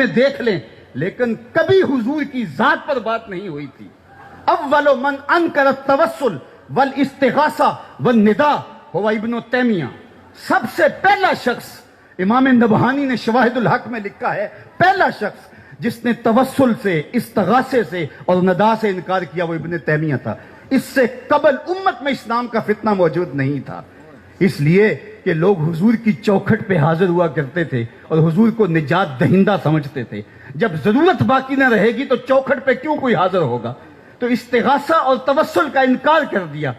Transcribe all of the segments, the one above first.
میں دیکھ لیں لیکن کبھی حضور کی ذات پر بات نہیں ہوئی تھی. اول من انکر التوسل والاستغاثہ والنداء ہوا ابن تیمیہ. سب سے پہلا شخص، امام نبہانی نے شواہد الحق میں لکھا ہے، پہلا شخص جس نے توسل سے، استغاثے سے اور ندا سے انکار کیا وہ ابن تیمیہ تھا. اس سے قبل امت میں اسلام کا فتنہ موجود نہیں تھا، اس لیے کہ لوگ حضور کی چوکھٹ پہ حاضر ہوا کرتے تھے اور حضور کو نجات دہندہ سمجھتے تھے. جب ضرورت باقی نہ رہے گی تو چوکھٹ پہ کیوں کوئی حاضر ہوگا؟ تو استغاثہ اور توسل کا انکار کر دیا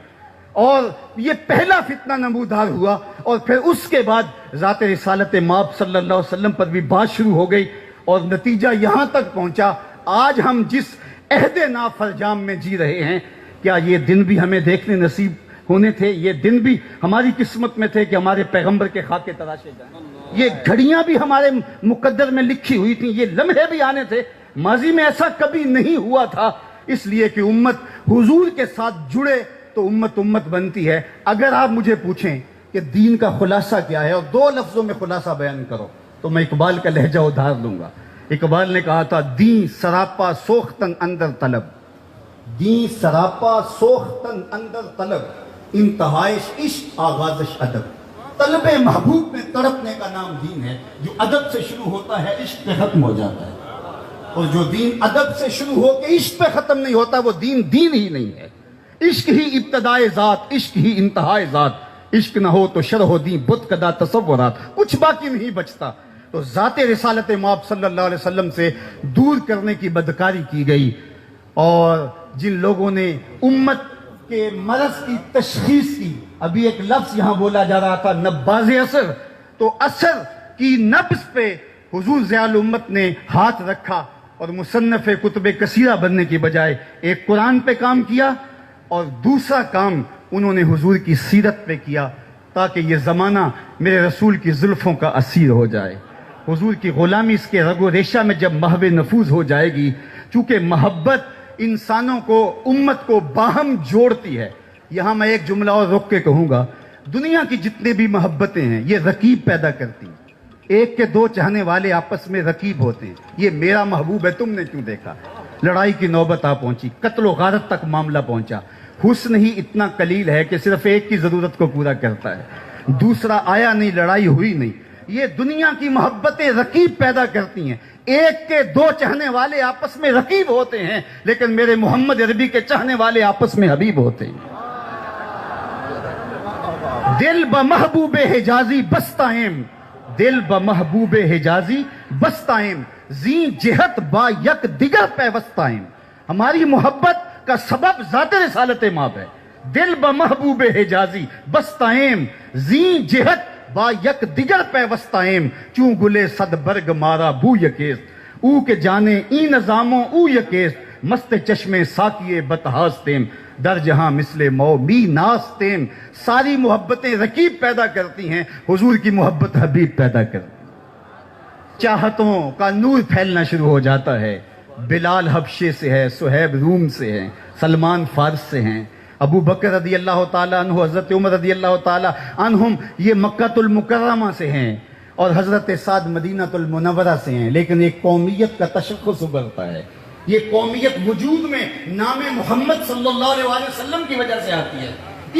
اور یہ پہلا فتنہ نمودار ہوا. اور پھر اس کے بعد ذات رسالت مآب صلی اللہ علیہ وسلم پر بھی بات شروع ہو گئی اور نتیجہ یہاں تک پہنچا. آج ہم جس عہد نافرجام میں جی رہے ہیں، کیا یہ دن بھی ہمیں دیکھنے نصیب ہونے تھے؟ یہ دن بھی ہماری قسمت میں تھے کہ ہمارے پیغمبر کے خاکے تراشے جائیں؟ یہ گھڑیاں بھی ہمارے مقدر میں لکھی ہوئی تھیں، یہ لمحے بھی آنے تھے. ماضی میں ایسا کبھی نہیں ہوا تھا، اس لیے کہ امت حضور کے ساتھ جڑے تو امت بنتی ہے. اگر آپ مجھے پوچھیں کہ دین کا خلاصہ کیا ہے اور دو لفظوں میں خلاصہ بیان کرو تو میں اقبال کا لہجہ ادھار لوں گا. اقبال نے کہا تھا، دین سراپا سوختن اندر طلب، دین سراپا سوختن اندر طلب، انتہائش عشق آغازش ادب. طلب محبوب میں تڑپنے کا نام دین ہے. جو ادب سے شروع ہوتا ہے عشق پہ ختم ہو جاتا ہے، اور جو دین ادب سے شروع ہو کے عشق پہ ختم نہیں ہوتا وہ دین ہی نہیں ہے. عشق ہی ابتدائے ذات، عشق ہی انتہائے ذات. عشق نہ ہو تو شرح و دین بت کدا تصورات، کچھ باقی نہیں بچتا. تو ذات رسالت مآب صلی اللہ علیہ وسلم سے دور کرنے کی بدکاری کی گئی. اور جن لوگوں نے امت کے مرض کی تشخیص کی، ابھی ایک لفظ یہاں بولا جا رہا تھا نباز اثر، تو اثر کی نبض پہ حضور ضیاء الامت نے ہاتھ رکھا اور مصنف کتب کثیرہ بننے کی بجائے ایک قرآن پہ کام کیا اور دوسرا کام انہوں نے حضور کی سیرت پہ کیا، تاکہ یہ زمانہ میرے رسول کی زلفوں کا اسیر ہو جائے. حضور کی غلامی اس کے رگ و ریشہ میں جب محو نفوذ ہو جائے گی، چونکہ محبت انسانوں کو، امت کو باہم جوڑتی ہے. یہاں میں ایک جملہ اور رک کے کہوں گا، دنیا کی جتنے بھی محبتیں ہیں یہ رقیب پیدا کرتی ہیں. ایک کے دو چاہنے والے آپس میں رقیب ہوتے ہیں، یہ میرا محبوب ہے تم نے کیوں دیکھا. لڑائی کی نوبت آ پہنچی، قتل و غارت تک معاملہ پہنچا. حسن ہی اتنا قلیل ہے کہ صرف ایک کی ضرورت کو پورا کرتا ہے، دوسرا آیا نہیں، لڑائی ہوئی نہیں. یہ دنیا کی محبتیں رقیب پیدا کرتی ہیں. ایک کے دو چاہنے والے آپس میں رقیب ہوتے ہیں، لیکن میرے محمد عربی کے چاہنے والے آپس میں حبیب ہوتے ہیں. دل بمحبوب حجازی بستائم، دل بمحبوب حجازی بستائم، زی جہت با یک دیگر پیوستائم. ہماری محبت کا سبب ذات رسالت مآب ہے. دل بمحبوب حجازی بستائم، زی جہت با یک دیگر پیوستائم، چون گلے صد برگ مارا بو یکیست، او کے جانے ای نظاموں او یکیست، مست چشمے ساکیے بتہاستیم، در جہاں مثل مو می ناستیم. ساری محبتیں رقیب پیدا کرتی ہیں، حضور کی محبت حبیب پیدا کرتی ہے. چاہتوں کا نور پھیلنا شروع ہو جاتا ہے. بلال حبشے سے ہے، صہیب روم سے ہیں، سلمان فارس سے ہیں، ابو بکر رضی اللہ تعالیٰ عنہ، حضرت عمر رضی اللہ تعالیٰ عنہم یہ مکہ المکرمہ سے ہیں، اور حضرت سعد مدینہ المنورہ سے ہیں. لیکن ایک قومیت کا تشخص ابھرتا ہے. یہ قومیت وجود میں نام محمد صلی اللہ علیہ وسلم کی وجہ سے آتی ہے.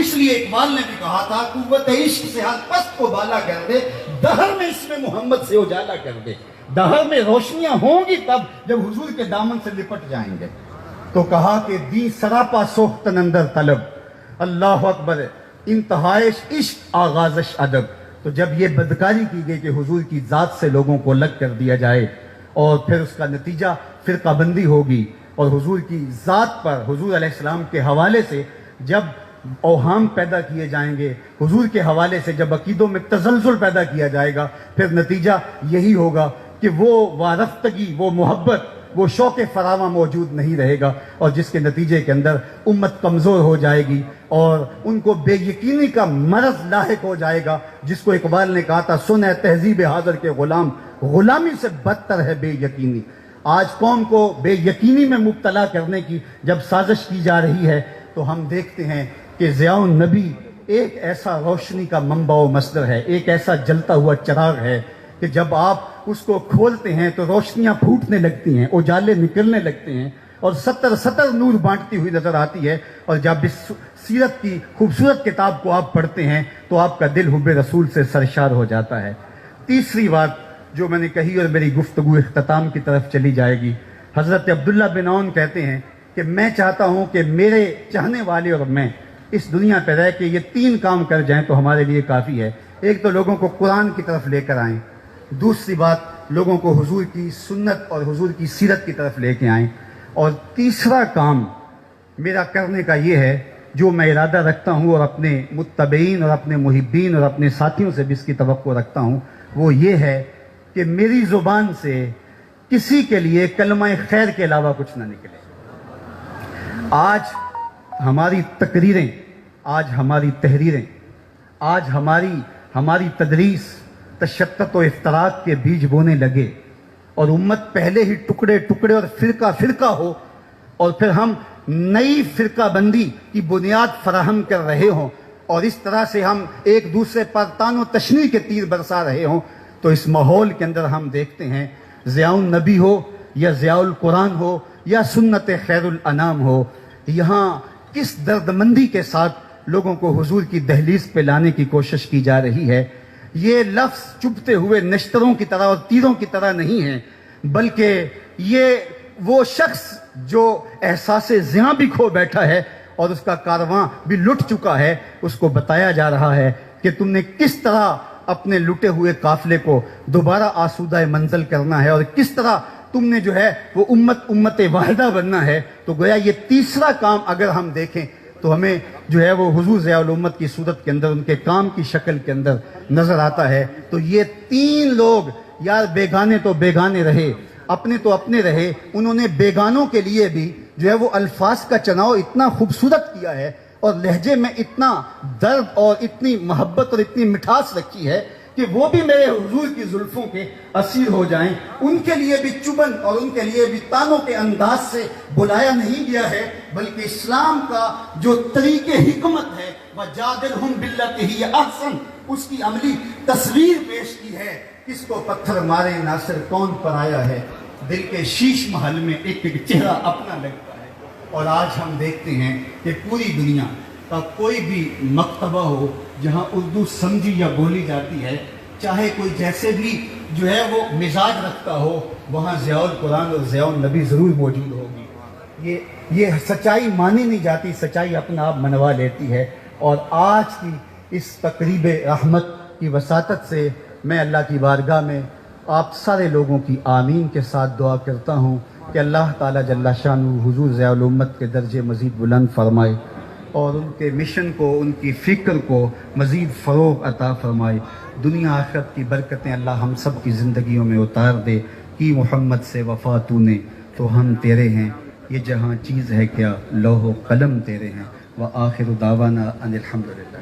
اس لیے اقبال نے بھی کہا تھا، قوت عشق سے ہر پست کو بالا کر دے، دہر میں اس میں محمد سے اجالا کر دے. دہر میں روشنیاں ہوں گی تب جب حضور کے دامن سے لپٹ جائیں گے. تو کہا کہ دی سراپا سوختن اندر طلب، اللہ اکبر، انتہائش عشق آغازش ادب. تو جب یہ بدکاری کی گئی کہ حضور کی ذات سے لوگوں کو الگ کر دیا جائے اور پھر اس کا نتیجہ فرقہ بندی ہوگی، اور حضور کی ذات پر، حضور علیہ السلام کے حوالے سے جب اوہام پیدا کیے جائیں گے، حضور کے حوالے سے جب عقیدوں میں تزلزل پیدا کیا جائے گا، پھر نتیجہ یہی ہوگا کہ وہ وارفتگی، وہ محبت، وہ شوق فراواں موجود نہیں رہے گا، اور جس کے نتیجے کے اندر امت کمزور ہو جائے گی اور ان کو بے یقینی کا مرض لاحق ہو جائے گا، جس کو اقبال نے کہا تھا، سن ہے تہذیب حاضر کے غلام، غلامی سے بدتر ہے بے یقینی. آج قوم کو بے یقینی میں مبتلا کرنے کی جب سازش کی جا رہی ہے تو ہم دیکھتے ہیں کہ ضیاء النبی ایک ایسا روشنی کا منبع و مصدر ہے، ایک ایسا جلتا ہوا چراغ ہے کہ جب آپ اس کو کھولتے ہیں تو روشنیاں پھوٹنے لگتی ہیں، اجالے نکلنے لگتے ہیں، اور 70 نور بانٹتی ہوئی نظر آتی ہے۔ اور جب اس سیرت کی خوبصورت کتاب کو آپ پڑھتے ہیں تو آپ کا دل حب رسول سے سرشار ہو جاتا ہے۔ تیسری بات جو میں نے کہی، اور میری گفتگو اختتام کی طرف چلی جائے گی، حضرت عبداللہ بن عون کہتے ہیں کہ میں چاہتا ہوں کہ میرے چاہنے والے اور میں اس دنیا پہ رہ کے یہ 3 کام کر جائیں تو ہمارے لیے کافی ہے۔ ایک تو لوگوں کو قرآن کی طرف لے کر آئیں، دوسری بات لوگوں کو حضور کی سنت اور حضور کی سیرت کی طرف لے کے آئیں، اور تیسرا کام میرا کرنے کا یہ ہے جو میں ارادہ رکھتا ہوں اور اپنے متبعین اور اپنے محبین اور اپنے ساتھیوں سے بھی اس کی توقع رکھتا ہوں، وہ یہ ہے کہ میری زبان سے کسی کے لیے کلمہ خیر کے علاوہ کچھ نہ نکلے۔ آج ہماری تقریریں، آج ہماری تحریریں، آج ہماری تدریس تشتت و افتراق کے بیج بونے لگے، اور امت پہلے ہی ٹکڑے ٹکڑے اور فرقہ فرقہ ہو، اور پھر ہم نئی فرقہ بندی کی بنیاد فراہم کر رہے ہوں، اور اس طرح سے ہم ایک دوسرے پر تان و تشنیع کے تیر برسا رہے ہوں، تو اس ماحول کے اندر ہم دیکھتے ہیں ضیاء النبی ہو یا ضیاء القرآن ہو یا سنت خیر الانام ہو، یہاں کس درد مندی کے ساتھ لوگوں کو حضور کی دہلیز پہ لانے کی کوشش کی جا رہی ہے۔ یہ لفظ چبھتے ہوئے نشتروں کی طرح اور تیروں کی طرح نہیں ہے، بلکہ یہ وہ شخص جو احساس زیاں بھی کھو بیٹھا ہے اور اس کا کارواں بھی لٹ چکا ہے، اس کو بتایا جا رہا ہے کہ تم نے کس طرح اپنے لٹے ہوئے قافلے کو دوبارہ آسودہ منزل کرنا ہے، اور کس طرح تم نے جو ہے وہ امت واحدہ بننا ہے۔ تو گویا یہ تیسرا کام اگر ہم دیکھیں تو ہمیں جو ہے وہ حضور ضیاء الامت کی صورت کے اندر، ان کے کام کی شکل کے اندر نظر آتا ہے۔ تو یہ 3 لوگ یار بیگانے تو بیگانے رہے، اپنے تو اپنے رہے، انہوں نے بیگانوں کے لیے بھی جو ہے وہ الفاظ کا چناؤ اتنا خوبصورت کیا ہے، اور لہجے میں اتنا درد اور اتنی محبت اور اتنی مٹھاس رکھی ہے کہ وہ بھی میرے حضور کی زلفوں کے اسیر ہو جائیں۔ ان کے لیے بھی چبن اور ان کے لیے بھی تانوں کے انداز سے بلایا نہیں گیا ہے، بلکہ اسلام کا جو طریق حکمت ہے وَجَادِلْهُمْ بِالَّتِي هِيَ أَحْسَنُ، اس کی عملی تصویر پیش کی ہے۔ کس کو پتھر مارے ناصر کون پر آیا ہے، دل کے شیش محل میں ایک ایک چہرہ اپنا لگتا ہے۔ اور آج ہم دیکھتے ہیں کہ پوری دنیا کا کوئی بھی مکتبہ ہو جہاں اردو سمجھی یا بولی جاتی ہے، چاہے کوئی جیسے بھی جو ہے وہ مزاج رکھتا ہو، وہاں ضیاء القرآن اور ضیاء النبی ضرور موجود ہوگی۔ یہ سچائی مانی نہیں جاتی، سچائی اپنا آپ منوا لیتی ہے۔ اور آج کی اس تقریب رحمت کی وساطت سے میں اللہ کی بارگاہ میں آپ سارے لوگوں کی آمین کے ساتھ دعا کرتا ہوں کہ اللہ تعالیٰ جل شانہ حضور ضیاء الامت کے درجے مزید بلند فرمائے، اور ان کے مشن کو، ان کی فکر کو مزید فروغ عطا فرمائے۔ دنیا آخرت کی برکتیں اللہ ہم سب کی زندگیوں میں اتار دے۔ کی محمد سے وفا تو نے تو ہم تیرے ہیں، یہ جہاں چیز ہے کیا لوح و قلم تیرے ہیں۔ وآخر دعوانا ان الحمدللہ۔